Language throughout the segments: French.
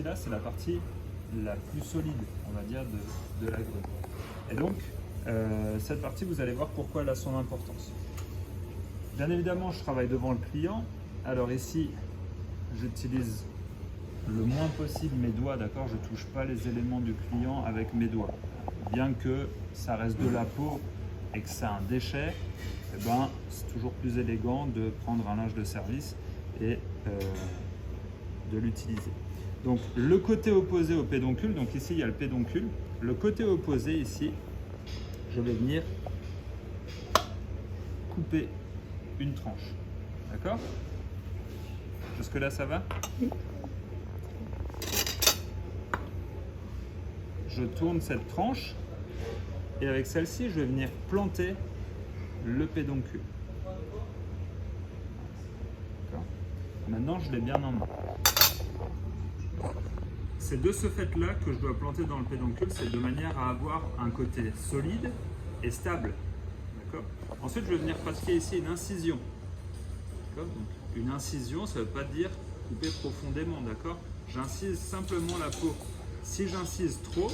partie-là, c'est la partie la plus solide, on va dire, de la grue. Et donc, cette partie, vous allez voir pourquoi elle a son importance. Bien évidemment, je travaille devant le client. Alors ici, j'utilise le moins possible mes doigts, d'accord? Je ne touche pas les éléments du client avec mes doigts. Bien que ça reste de la peau et que c'est un déchet, eh ben, c'est toujours plus élégant de prendre un linge de service et de l'utiliser. Donc le côté opposé au pédoncule, donc ici il y a le pédoncule, le côté opposé ici, je vais venir couper une tranche, d'accord? Jusque là ça va? Je tourne cette tranche et avec celle-ci je vais venir planter le pédoncule. Maintenant je l'ai bien en main. C'est de ce fait-là que je dois planter dans le pédoncule, c'est de manière à avoir un côté solide et stable. Ensuite, je vais venir pratiquer ici une incision. Donc, une incision, ça ne veut pas dire couper profondément, d'accord? J'incise simplement la peau. Si j'incise trop,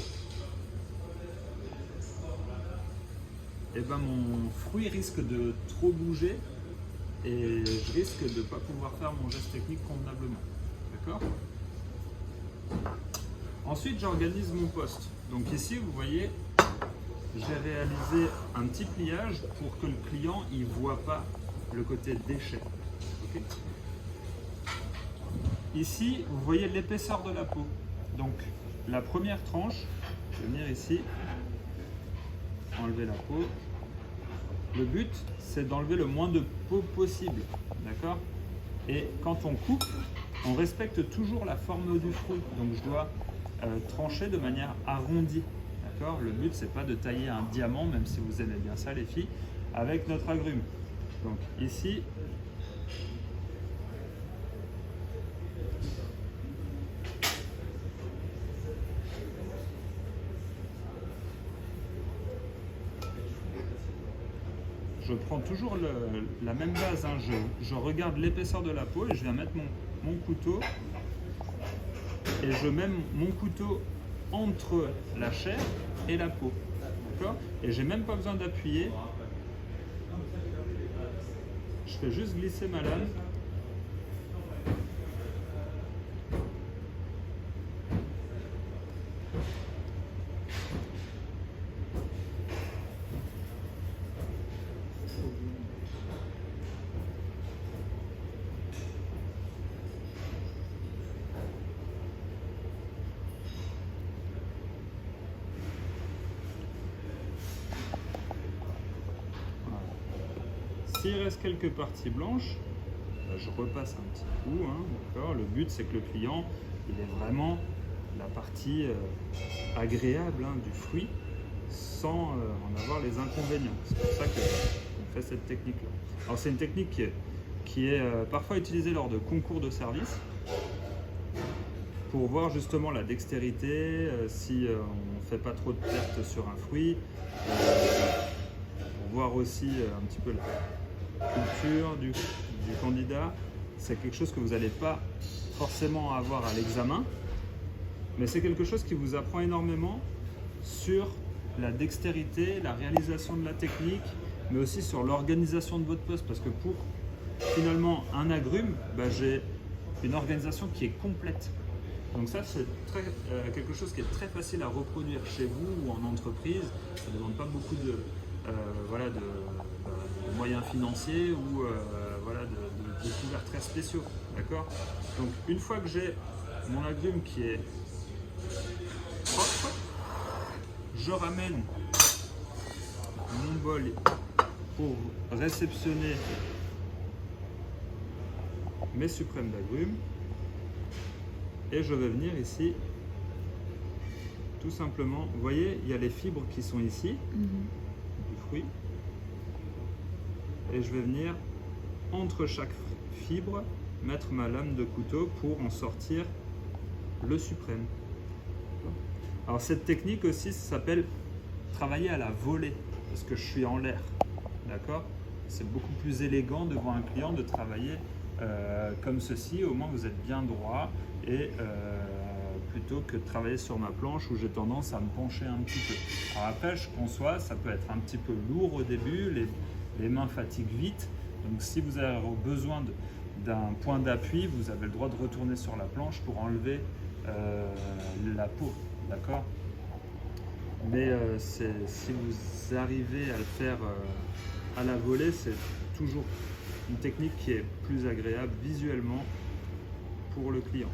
eh ben mon fruit risque de trop bouger et je risque de ne pas pouvoir faire mon geste technique convenablement. D'accord? Ensuite, j'organise mon poste. Donc ici, vous voyez, j'ai réalisé un petit pliage pour que le client ne voit pas le côté déchet. Okay. Ici, vous voyez l'épaisseur de la peau. Donc, la première tranche, je vais venir ici, enlever la peau. Le but, c'est d'enlever le moins de peau possible. D'accord? Et quand on coupe, on respecte toujours la forme du fruit. Donc, je dois trancher de manière arrondie. D'accord? Le but, c'est pas de tailler un diamant, même si vous aimez bien ça, les filles, avec notre agrume. Donc, ici, je prends toujours la même base, hein. Je regarde l'épaisseur de la peau et je viens mettre mon couteau et je mets mon couteau entre la chair et la peau. D'accord? Et j'ai même pas besoin d'appuyer. Je fais juste glisser ma lame. S'il reste quelques parties blanches, je repasse un petit coup. Hein, le but, c'est que le client il ait vraiment la partie agréable du fruit sans en avoir les inconvénients. C'est pour ça qu'on fait cette technique-là. Alors, c'est une technique qui est parfois utilisée lors de concours de service pour voir justement la dextérité, si on ne fait pas trop de pertes sur un fruit, pour voir aussi un petit peu la culture du candidat. C'est quelque chose que vous n'allez pas forcément avoir à l'examen, mais c'est quelque chose qui vous apprend énormément sur la dextérité, la réalisation de la technique, mais aussi sur l'organisation de votre poste, parce que pour finalement un agrume, j'ai une organisation qui est complète. Donc ça, c'est quelque chose qui est très facile à reproduire chez vous ou en entreprise. Ça ne demande pas beaucoup de moyens financiers ou de couverts très spéciaux. D'accord? Donc une fois que j'ai mon agrume qui est propre, je ramène mon bol pour réceptionner mes suprêmes d'agrumes et je vais venir ici tout simplement, vous voyez, il y a les fibres qui sont ici du fruit et je vais venir entre chaque fibre mettre ma lame de couteau pour en sortir le suprême. Alors cette technique aussi, ça s'appelle travailler à la volée, parce que je suis en l'air, d'accord? C'est beaucoup plus élégant devant un client de travailler comme ceci, au moins vous êtes bien droit et plutôt que de travailler sur ma planche où j'ai tendance à me pencher un petit peu. Alors après, je conçois, ça peut être un petit peu lourd au début, les mains fatiguent vite. Donc si vous avez besoin d'un point d'appui, vous avez le droit de retourner sur la planche pour enlever la peau, d'accord? Mais si vous arrivez à le faire à la volée, c'est toujours une technique qui est plus agréable visuellement pour le client.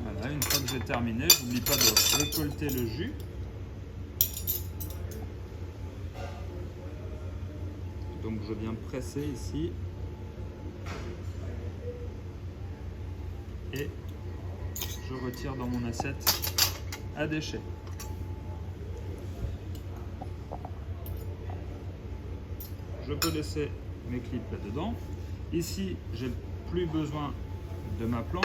Voilà, une fois que j'ai terminé, je n'oublie pas de récolter le jus. Donc je viens presser ici et je retire dans mon assiette à déchets. Je peux laisser mes clips là-dedans. Ici, j'ai plus besoin de ma planche.